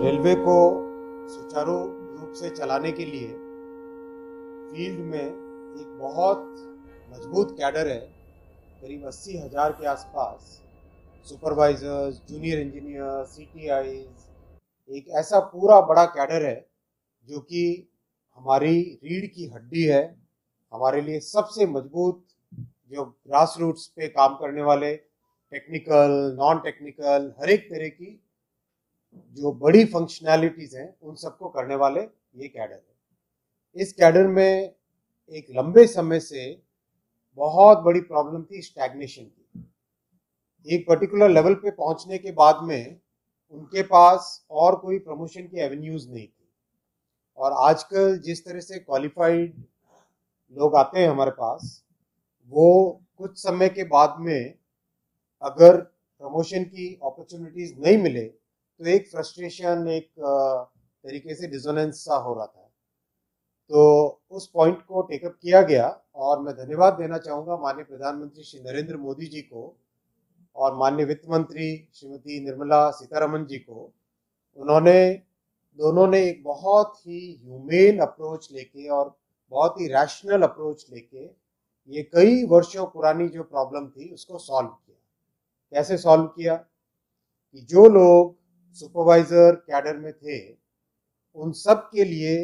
Railway को सुचारू रूप से चलाने के लिए फील्ड में एक बहुत मजबूत कैडर है, करीब 80,000 के आसपास सुपरवाइजर्स, जूनियर इंजीनियर, सीटीआईज, एक ऐसा पूरा बड़ा कैडर है जो कि हमारी रीढ़ की हड्डी है। हमारे लिए सबसे मजबूत जो ग्रास रूट्स पे काम करने वाले, टेक्निकल, नॉन टेक्निकल, हर एक तरह की जो बड़ी फंक्शनैलिटीज हैं उन सबको करने वाले ये कैडर है। इस कैडर में एक लंबे समय से बहुत बड़ी प्रॉब्लम थी स्टैग्नेशन की। एक पर्टिकुलर लेवल पे पहुंचने के बाद में उनके पास और कोई प्रमोशन की एवेन्यूज नहीं थी। और आजकल जिस तरह से क्वालिफाइड लोग आते हैं हमारे पास, वो कुछ समय के बाद में अगर प्रमोशन की अपॉर्चुनिटीज नहीं मिले तो एक फ्रस्ट्रेशन, एक तरीके से डिसोनेंस सा हो रहा था। तो उस पॉइंट को टेकअप किया गया और मैं धन्यवाद देना चाहूँगा माननीय प्रधानमंत्री श्री नरेंद्र मोदी जी को और माननीय वित्त मंत्री श्रीमती निर्मला सीतारमन जी को। दोनों ने एक बहुत ही ह्यूमेन अप्रोच लेके और बहुत ही रैशनल अप्रोच लेके ये कई वर्षों पुरानी जो प्रॉब्लम थी उसको सॉल्व किया। कैसे सॉल्व किया कि जो लोग सुपरवाइजर कैडर में थे उन सब के लिए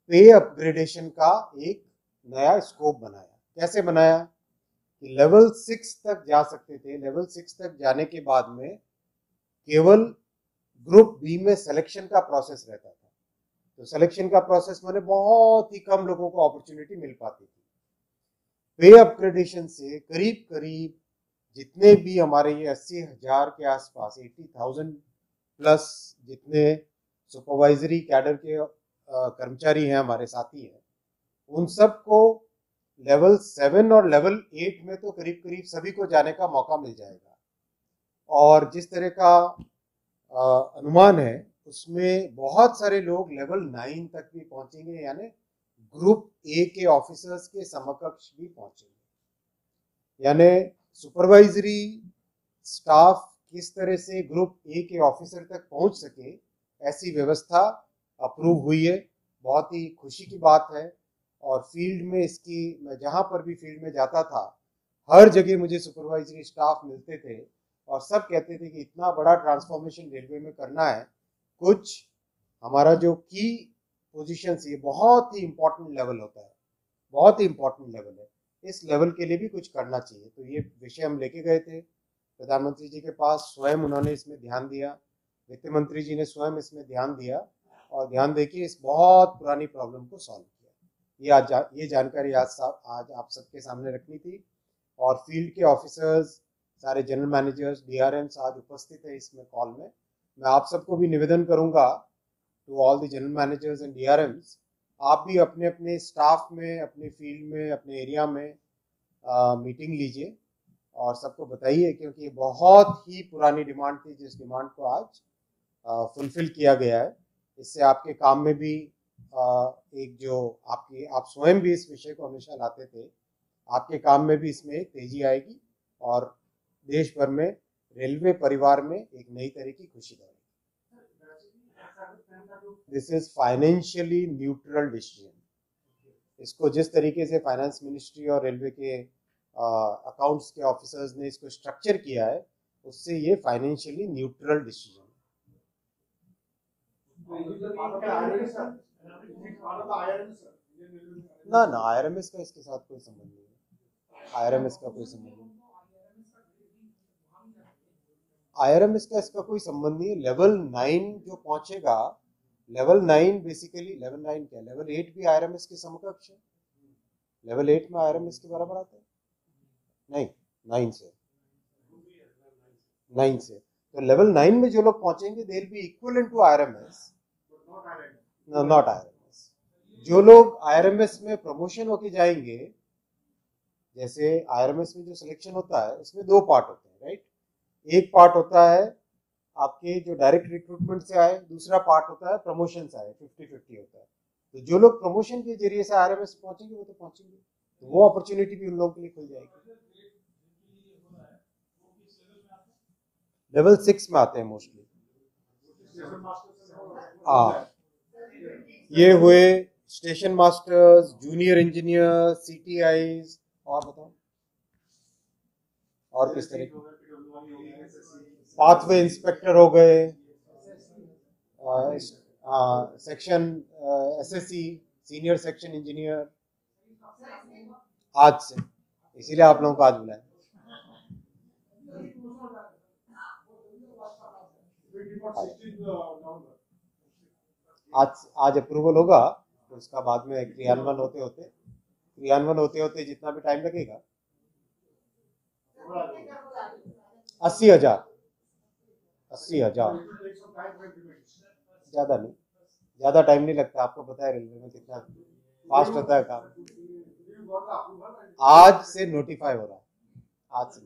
पे अपग्रेडेशन का एक नया स्कोप बनाया। कैसे बनाया कि लेवल 6 तक जा सकते थे। लेवल 6 तक जाने के बाद में केवल ग्रुप बी में सिलेक्शन का प्रोसेस रहता था। तो सिलेक्शन का प्रोसेस माने बहुत ही कम लोगों को अपॉर्चुनिटी मिल पाती थी। पे अपग्रेडेशन से करीब करीब जितने भी हमारे ये 80,000 के आसपास 80,000 प्लस जितने सुपरवाइजरी कैडर के कर्मचारी हैं, हमारे साथी हैं, उन सबको लेवल 7 और लेवल 8 में तो करीब करीब सभी को जाने का मौका मिल जाएगा। और जिस तरह का अनुमान है उसमें बहुत सारे लोग लेवल 9 तक भी पहुंचेंगे, यानी ग्रुप ए के ऑफिसर्स के समकक्ष भी पहुंचेंगे। यानी सुपरवाइजरी स्टाफ किस तरह से ग्रुप ए के ऑफिसर तक पहुंच सके, ऐसी व्यवस्था अप्रूव हुई है। बहुत ही खुशी की बात है। और फील्ड में इसकी, मैं जहां पर भी फील्ड में जाता था हर जगह मुझे सुपरवाइजरी स्टाफ मिलते थे और सब कहते थे कि इतना बड़ा ट्रांसफॉर्मेशन रेलवे में करना है, कुछ हमारा जो की पोजीशन ये बहुत ही इंपॉर्टेंट लेवल होता है, बहुत ही इंपॉर्टेंट लेवल है, इस लेवल के लिए भी कुछ करना चाहिए। तो ये विषय हम लेके गए थे प्रधानमंत्री जी के पास, स्वयं उन्होंने इसमें ध्यान दिया, वित्त मंत्री जी ने स्वयं इसमें ध्यान दिया और ध्यान देके इस बहुत पुरानी प्रॉब्लम को सॉल्व किया। ये जानकारी आज आप सबके सामने रखनी थी। और फील्ड के ऑफिसर्स, सारे जनरल मैनेजर्स, डीआरएम्स आज उपस्थित है इसमें कॉल में। मैं आप सबको भी निवेदन करूंगा to all the general managers and DRMs, आप भी अपने अपने स्टाफ में, अपने फील्ड में, अपने एरिया में मीटिंग लीजिए और सबको बताइए, क्योंकि बहुत ही पुरानी डिमांड थी जिस डिमांड को आज फुलफिल किया गया है। इससे आपके काम में भी एक जो आप स्वयं भी इस विषय को हमेशा लाते थे, आपके काम में भी इसमें एक तेजी आएगी और देश भर में रेलवे परिवार में एक नई तरह की खुशी रहेगी। This is financially neutral decision. इसको जिस तरीके से फाइनेंस मिनिस्ट्री और रेलवे के अकाउंट्स के ऑफिसर्स ने इसको स्ट्रक्चर किया है, उससे ये फाइनेंशियली न्यूट्रल डिसीजन है। ना आईआरएमएस का इसके साथ कोई संबंध नहीं है। आईआरएमएस का कोई संबंध नहीं, आईआरएमएस का इसका कोई संबंध नहीं है। लेवल 9 जो पहुंचेगा, लेवल 9 बेसिकली, लेवल 9 क्या, लेवल 8 भी आईआरएमएस के समकक्ष है। लेवल 8 में आईआरएमएस के बराबर आता है? नहीं, 9 से। तो लेवल 9 में जो लोग पहुंचेंगे they will be equivalent to IRMS, not IRMS. जो लोग आईआरएमएस में प्रमोशन होके जाएंगे, जैसे आईआरएमएस में जो सिलेक्शन होता है उसमें 2 पार्ट होते हैं, राइट? एक पार्ट होता है आपके जो डायरेक्ट रिक्रूटमेंट से आए, दूसरा पार्ट होता है प्रमोशन से आए, 50-50 होता है। तो जो लोग प्रमोशन के जरिए से आईआरएमएस पहुंचेंगे वो तो पहुंचेंगे, तो वो अपॉर्चुनिटी भी उन लोगों के लिए खुल जाएगी। लेवल 6 में आते हैं मोस्टली। हाँ, ये हुए स्टेशन मास्टर्स, जूनियर इंजीनियर, सीटीआईज, और बताओ और किस तरह के, पाथवे इंस्पेक्टर हो गए, section SSC, senior section engineer, आज से, इसीलिए आप लोगों को आज बुलाया। आज अप्रूवल होगा तो उसका बाद में क्रियान्वयन होते होते जितना भी टाइम लगेगा, 80,000 ज्यादा नहीं, ज्यादा टाइम नहीं लगता, आपको पता है रेलवे में कितना फास्ट होता है काम। आज से नोटिफाई हो रहा है, आज से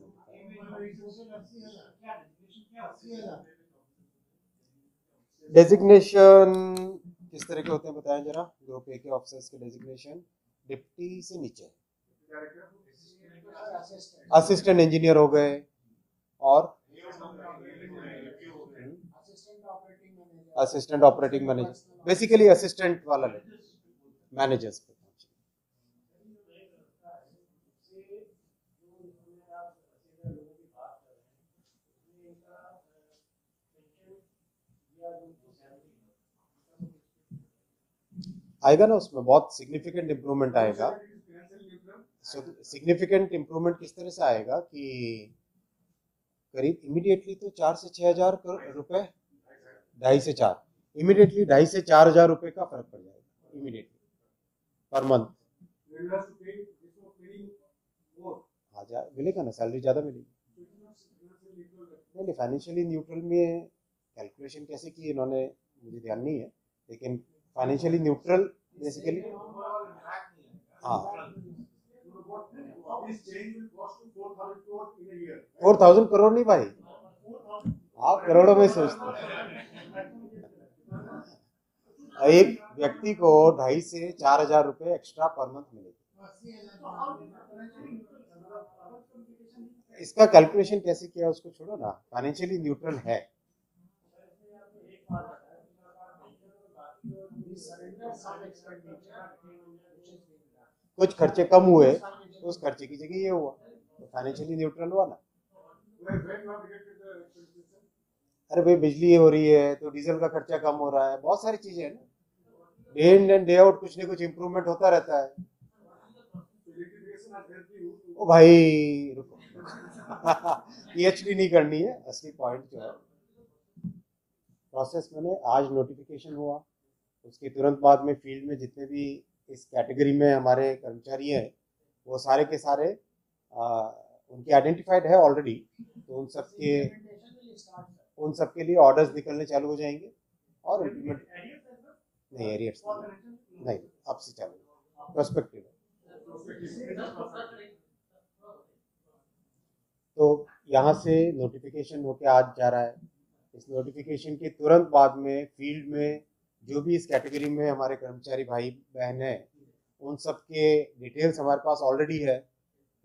डेजिग्नेशन किस तरह के होते हैं बताएं जरा। ग्रुप ए के ऑफिसर्स के डेजिग्नेशन डिप्टी से नीचे असिस्टेंट इंजीनियर हो गए, और assistant operating manager, basically assistant वाला मैनेजर्स पे। आएगा ना, उसमें बहुत सिग्निफिकेंट इम्प्रूवमेंट आएगा। सिग्निफिकेंट इम्प्रूवमेंट किस तरह से आएगा कि करीब इमीडिएटली तो 4 से 6,000 रुपए, 2.5 से 4, इमीडिएटली 2.5 से 4,000 रुपए का फर्क पड़ जाएगा इमीडिएटली पर मंथ। मिलेगा ना, सैलरी ज्यादा मिलेगी। नहीं, फाइनेंशियली न्यूट्रल में कैलकुलेशन कैसे की इन्होंने मुझे ध्यान नहीं है, लेकिन फाइनेंशियली न्यूट्रल बेसिकली, हाँ 4,000 करोड़ नहीं भाई, आप करोड़ों में सोचते हैं। एक व्यक्ति को 2.5 से 4,000 रुपए एक्स्ट्रा पर मंथ मिलेगा। इसका कैलकुलेशन कैसे किया उसको छोड़ो ना, फाइनेंशियली न्यूट्रल है। कुछ खर्चे कम हुए तो उस खर्चे की जगह ये हुआ, तो फाइनेंशियली न्यूट्रल हुआ ना। अरे भाई बिजली हो रही है तो डीजल का खर्चा कम हो रहा है, बहुत सारी चीजें हैं ना, day in and day out कुछ न कुछ इम्प्रूवमेंट होता रहता है। ओ भाई रुको पीएचडी नहीं करनी है, असली पॉइंट जो है प्रोसेस मैंने आज नोटिफिकेशन हुआ, उसके तुरंत बाद में फील्ड में जितने भी इस कैटेगरी में हमारे कर्मचारी हैं वो सारे के सारे उनके आइडेंटिफाइड है ऑलरेडी, तो उन सब के लिए ऑर्डर्स निकलने चालू हो जाएंगे और इम्प्लीमेंट नहीं, एरियर्स नहीं, अब से चालू प्रोस्पेक्टिव। तो यहाँ से नोटिफिकेशन होके आज जा रहा है, इस नोटिफिकेशन के तुरंत बाद में फील्ड में जो भी इस कैटेगरी में हमारे कर्मचारी भाई बहन हैं उन सब के डिटेल्स हमारे पास ऑलरेडी है,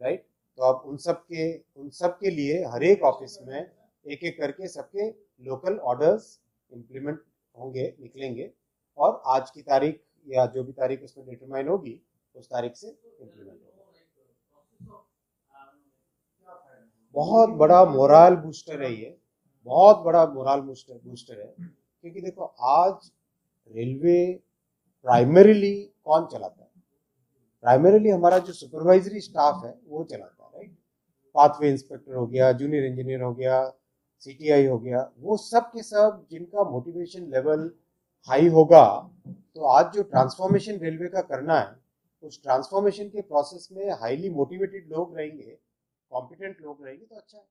राइट। तो अब उन सब के लिए हर एक ऑफिस में एक एक करके सबके लोकल ऑर्डर्स इम्प्लीमेंट होंगे, निकलेंगे, और आज की तारीख या जो भी तारीख उसमें डिटरमाइन होगी उस तारीख से इम्प्लीमेंट होगा। बहुत बड़ा मोरल बूस्टर है ये, बहुत बड़ा मोरल बूस्टर है, क्योंकि देखो आज रेलवे प्राइमरीली कौन चलाता है, प्राइमरीली हमारा जो सुपरवाइजरी स्टाफ है वो चलाता है, राइट। पाथवे इंस्पेक्टर हो गया, जूनियर इंजीनियर हो गया, सीटीआई हो गया, वो सब के सब जिनका मोटिवेशन लेवल हाई होगा, तो आज जो ट्रांसफॉर्मेशन रेलवे का करना है उस ट्रांसफॉर्मेशन के प्रोसेस में हाईली मोटिवेटेड लोग रहेंगे, कॉम्पिटेंट लोग रहेंगे, तो अच्छा है।